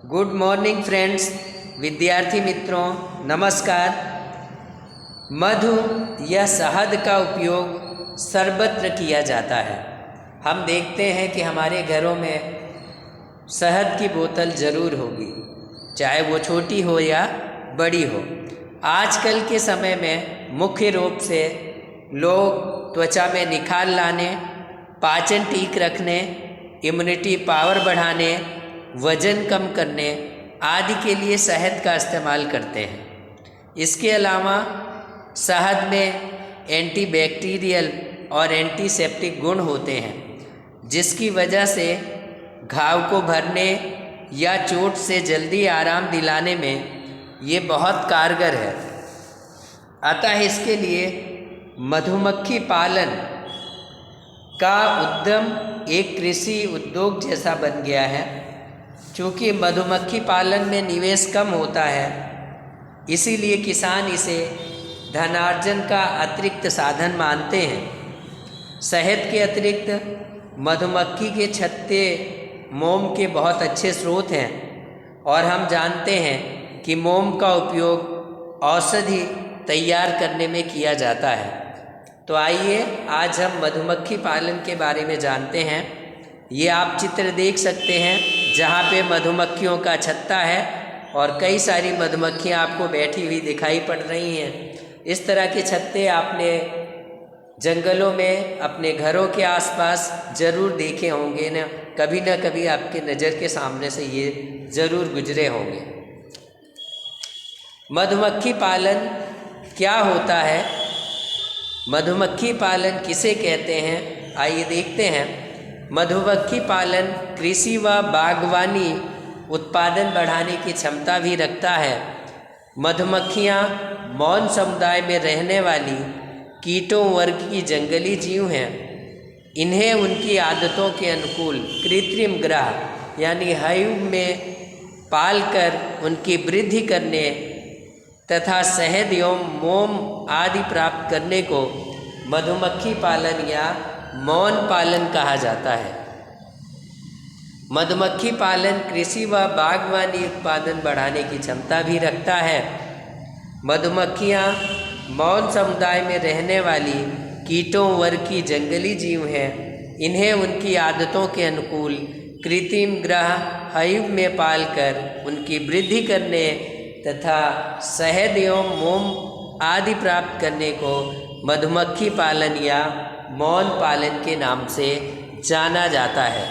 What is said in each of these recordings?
Good morning friends, विद्यार्थी मित्रों नमस्कार। मधु या शहद का उपयोग सर्वत्र किया जाता है। हम देखते हैं कि हमारे घरों में शहद की बोतल ज़रूर होगी, चाहे वो छोटी हो या बड़ी हो। आजकल के समय में मुख्य रूप से लोग त्वचा में निखार लाने, पाचन ठीक रखने, इम्यूनिटी पावर बढ़ाने, वज़न कम करने आदि के लिए शहद का इस्तेमाल करते हैं। इसके अलावा शहद में एंटीबैक्टीरियल और एंटीसेप्टिक गुण होते हैं, जिसकी वजह से घाव को भरने या चोट से जल्दी आराम दिलाने में ये बहुत कारगर है। अतः इसके लिए मधुमक्खी पालन का उद्यम एक कृषि उद्योग जैसा बन गया है। चूँकि मधुमक्खी पालन में निवेश कम होता है, इसीलिए किसान इसे धनार्जन का अतिरिक्त साधन मानते हैं। शहद के अतिरिक्त मधुमक्खी के छत्ते मोम के बहुत अच्छे स्रोत हैं और हम जानते हैं कि मोम का उपयोग औषधि तैयार करने में किया जाता है। तो आइए आज हम मधुमक्खी पालन के बारे में जानते हैं। ये आप चित्र देख सकते हैं जहाँ पे मधुमक्खियों का छत्ता है और कई सारी मधुमक्खियाँ आपको बैठी हुई दिखाई पड़ रही हैं। इस तरह के छत्ते आपने जंगलों में अपने घरों के आसपास ज़रूर देखे होंगे ना कभी आपके नज़र के सामने से ये ज़रूर गुजरे होंगे। मधुमक्खी पालन क्या होता है? मधुमक्खी पालन किसे कहते हैं, आइए देखते हैं। मधुमक्खी पालन कृषि व बागवानी उत्पादन बढ़ाने की क्षमता भी रखता है। मधुमक्खियाँ मौन समुदाय में रहने वाली कीटों वर्ग की जंगली जीव हैं। इन्हें उनकी आदतों के अनुकूल कृत्रिम ग्रह यानी हाइव में पालकर उनकी वृद्धि करने तथा शहद एवं मोम आदि प्राप्त करने को मधुमक्खी पालन या मौन पालन कहा जाता है। मधुमक्खी पालन कृषि व बागवानी उत्पादन बढ़ाने की क्षमता भी रखता है। मधुमक्खियाँ मौन समुदाय में रहने वाली कीटों वर्ग की जंगली जीव हैं। इन्हें उनकी आदतों के अनुकूल कृत्रिम ग्रह हाइव में पालकर उनकी वृद्धि करने तथा शहद एवं मोम आदि प्राप्त करने को मधुमक्खी पालन या मौन पालन के नाम से जाना जाता है।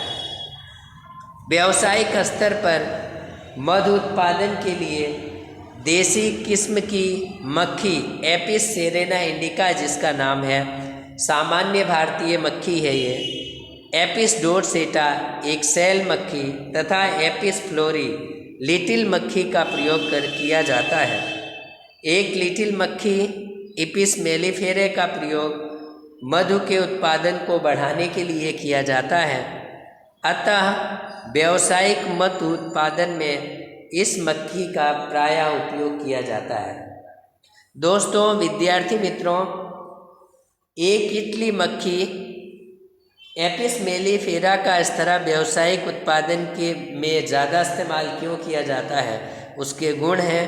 व्यावसायिक स्तर पर मधु उत्पादन के लिए देसी किस्म की मक्खी एपिस सेरेना इंडिका, जिसका नाम है, सामान्य भारतीय मक्खी है ये, एपिस डोरसेटा एक सेल मक्खी तथा एपिस फ्लोरी लिटिल मक्खी का प्रयोग किया जाता है। एक लिटिल मक्खी एपिस मेलिफेरा का प्रयोग मधु के उत्पादन को बढ़ाने के लिए किया जाता है। अतः व्यावसायिक मधु उत्पादन में इस मक्खी का प्रायः उपयोग किया जाता है। दोस्तों, विद्यार्थी मित्रों, एक इटली मक्खी एपिस मेलिफेरा का इस तरह व्यावसायिक उत्पादन के में ज़्यादा इस्तेमाल क्यों किया जाता है? उसके गुण हैं,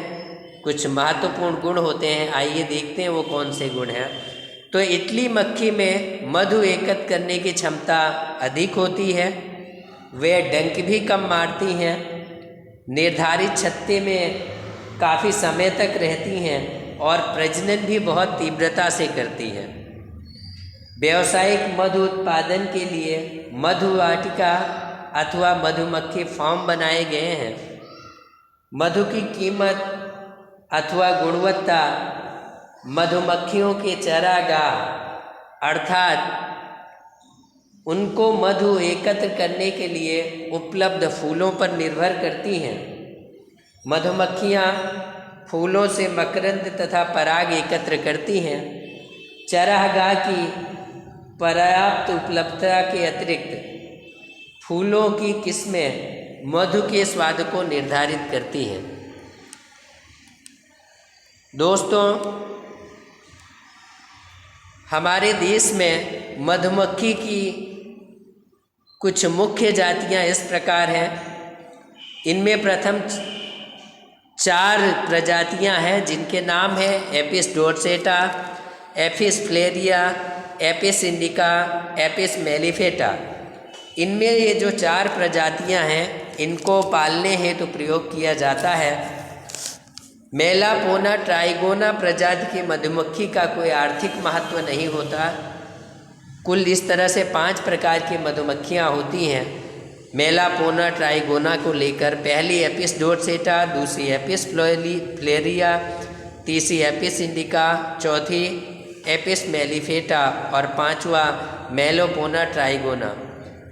कुछ महत्वपूर्ण गुण होते हैं। आइए देखते हैं वो कौन से गुण हैं। तो इटली मक्खी में मधु एकत्र करने की क्षमता अधिक होती है। वे डंक भी कम मारती हैं। निर्धारित छत्ते में काफ़ी समय तक रहती हैं और प्रजनन भी बहुत तीव्रता से करती हैं। व्यावसायिक मधु उत्पादन के लिए मधु वाटिका अथवा मधुमक्खी फार्म बनाए गए हैं। मधु की कीमत अथवा गुणवत्ता मधुमक्खियों के चारागाह अर्थात उनको मधु एकत्र करने के लिए उपलब्ध फूलों पर निर्भर करती हैं। मधुमक्खियाँ फूलों से मकरंद तथा पराग एकत्र करती हैं। चारागाह की पर्याप्त उपलब्धता के अतिरिक्त फूलों की किस्में मधु के स्वाद को निर्धारित करती हैं। दोस्तों, हमारे देश में मधुमक्खी की कुछ मुख्य जातियां इस प्रकार हैं। इनमें प्रथम 4 प्रजातियां हैं जिनके नाम हैं Apis dorsata, Apis florea, Apis indica, Apis mellifera. इनमें ये जो 4 प्रजातियां हैं इनको पालने हेतु प्रयोग किया जाता है। मेलापोना ट्राइगोना प्रजाति की मधुमक्खी का कोई आर्थिक महत्व नहीं होता। कुल इस तरह से 5 प्रकार की मधुमक्खियाँ होती हैं मेलापोना ट्राइगोना को लेकर। पहली एपिस डोर्सेटा, दूसरी एपिस फ्लेरिया, तीसरी एपिस इंडिका, चौथी एपिस मेलिफेटा और 5वां मेलापोना ट्राइगोना।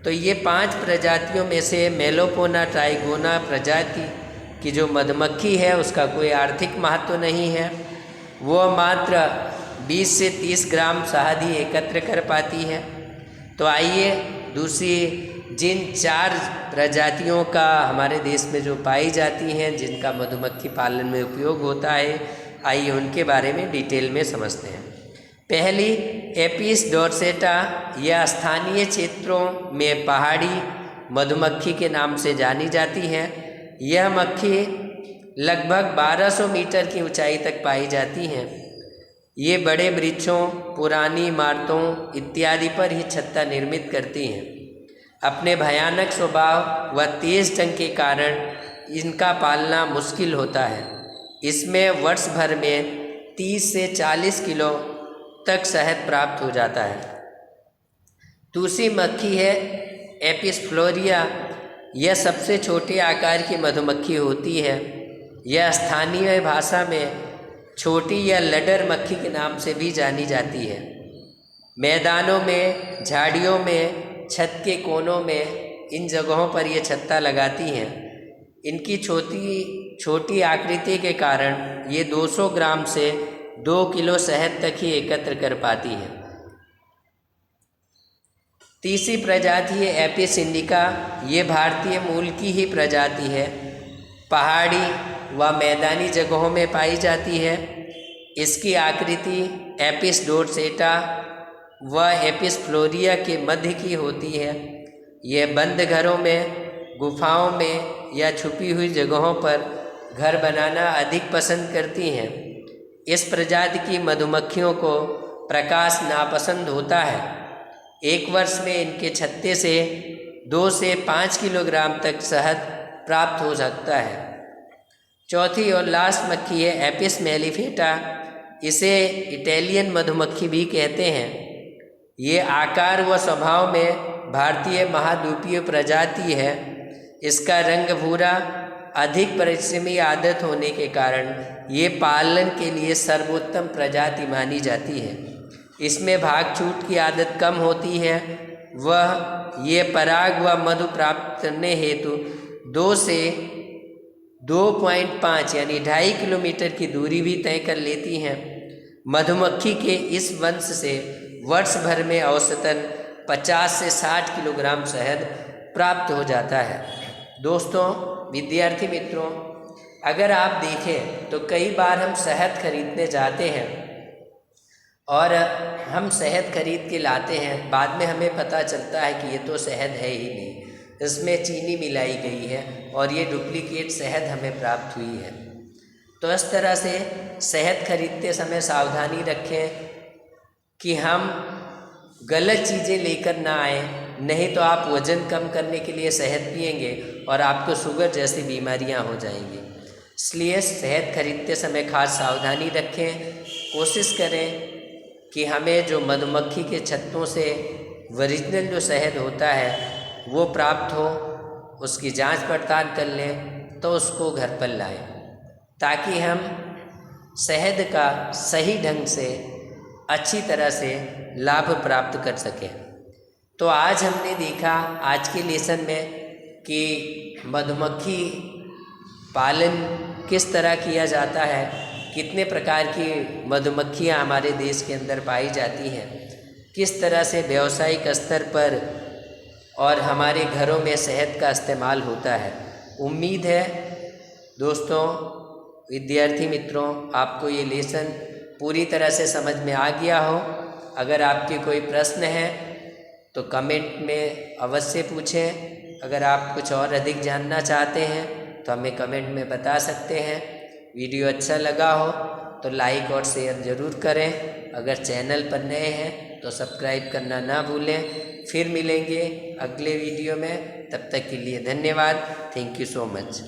तो ये 5 प्रजातियों में से मेलापोना ट्राइगोना प्रजाति की जो मधुमक्खी है उसका कोई आर्थिक महत्व नहीं है। वो मात्र 20 से 30 ग्राम शहद ही एकत्र कर पाती है। तो आइए दूसरी जिन 4 प्रजातियों का हमारे देश में जो पाई जाती हैं जिनका मधुमक्खी पालन में उपयोग होता है, आइए उनके बारे में डिटेल में समझते हैं। पहली एपिस डोर्सेटा, यह स्थानीय क्षेत्रों में पहाड़ी मधुमक्खी के नाम से जानी जाती है। यह मक्खी लगभग 1200 मीटर की ऊंचाई तक पाई जाती हैं। ये बड़े वृक्षों, पुरानी इमारतों इत्यादि पर ही छत्ता निर्मित करती हैं। अपने भयानक स्वभाव व तेज डंक के कारण इनका पालना मुश्किल होता है। इसमें वर्ष भर में 30 से 40 किलो तक शहद प्राप्त हो जाता है। दूसरी मक्खी है एपिस फ्लोरिया। यह सबसे छोटे आकार की मधुमक्खी होती है। यह स्थानीय भाषा में छोटी या लडर मक्खी के नाम से भी जानी जाती है। मैदानों में, झाड़ियों में, छत के कोनों में इन जगहों पर ये छत्ता लगाती हैं। इनकी छोटी आकृति के कारण ये 200 ग्राम से 2 किलो शहद तक ही एकत्र कर पाती हैं। तीसरी प्रजाति है एपिस इंडिका। ये भारतीय मूल की ही प्रजाति है। पहाड़ी व मैदानी जगहों में पाई जाती है। इसकी आकृति एपिस डोर्सेटा व एपिस फ्लोरिया के मध्य की होती है। यह बंद घरों में, गुफाओं में या छुपी हुई जगहों पर घर बनाना अधिक पसंद करती हैं। इस प्रजाति की मधुमक्खियों को प्रकाश नापसंद होता है। एक वर्ष में इनके छत्ते से 2 से 5 किलोग्राम तक शहद प्राप्त हो सकता है। चौथी और लास्ट मक्खी है एपिस मेलिफेटा। इसे इटालियन मधुमक्खी भी कहते हैं। ये आकार व स्वभाव में भारतीय महाद्वीपीय प्रजाति है। इसका रंग भूरा, अधिक परिश्रमी आदत होने के कारण ये पालन के लिए सर्वोत्तम प्रजाति मानी जाती है। इसमें भाग छूट की आदत कम होती है। वह ये पराग व मधु प्राप्त करने हेतु 2 से 2.5 यानी 2.5 किलोमीटर की दूरी भी तय कर लेती हैं। मधुमक्खी के इस वंश से वर्ष भर में औसतन 50 से 60 किलोग्राम शहद प्राप्त हो जाता है। दोस्तों, विद्यार्थी मित्रों, अगर आप देखें तो कई बार हम शहद खरीदने जाते हैं और हम शहद खरीद के लाते हैं, बाद में हमें पता चलता है कि ये तो शहद है ही नहीं, इसमें चीनी मिलाई गई है और ये डुप्लीकेट शहद हमें प्राप्त हुई है। तो इस तरह से शहद खरीदते समय सावधानी रखें कि हम गलत चीज़ें लेकर ना आए, नहीं तो आप वज़न कम करने के लिए शहद पिएंगे और आपको शुगर जैसी बीमारियां हो जाएंगी। इसलिए शहद खरीदते समय खास सावधानी रखें। कोशिश करें कि हमें जो मधुमक्खी के छत्तों से ओरिजिनल जो शहद होता है वो प्राप्त हो, उसकी जांच पड़ताल कर लें तो उसको घर पर लाएं, ताकि हम शहद का सही ढंग से अच्छी तरह से लाभ प्राप्त कर सकें। तो आज हमने देखा आज के लेसन में कि मधुमक्खी पालन किस तरह किया जाता है, कितने प्रकार की मधुमक्खियाँ हमारे देश के अंदर पाई जाती हैं, किस तरह से व्यावसायिक स्तर पर और हमारे घरों में शहद का इस्तेमाल होता है। उम्मीद है दोस्तों, विद्यार्थी मित्रों, आपको ये लेसन पूरी तरह से समझ में आ गया हो। अगर आपके कोई प्रश्न हैं तो कमेंट में अवश्य पूछें। अगर आप कुछ और अधिक जानना चाहते हैं तो हमें कमेंट में बता सकते हैं। वीडियो अच्छा लगा हो तो लाइक और शेयर ज़रूर करें। अगर चैनल पर नए हैं तो सब्सक्राइब करना ना भूलें। फिर मिलेंगे अगले वीडियो में, तब तक के लिए धन्यवाद। Thank you so much.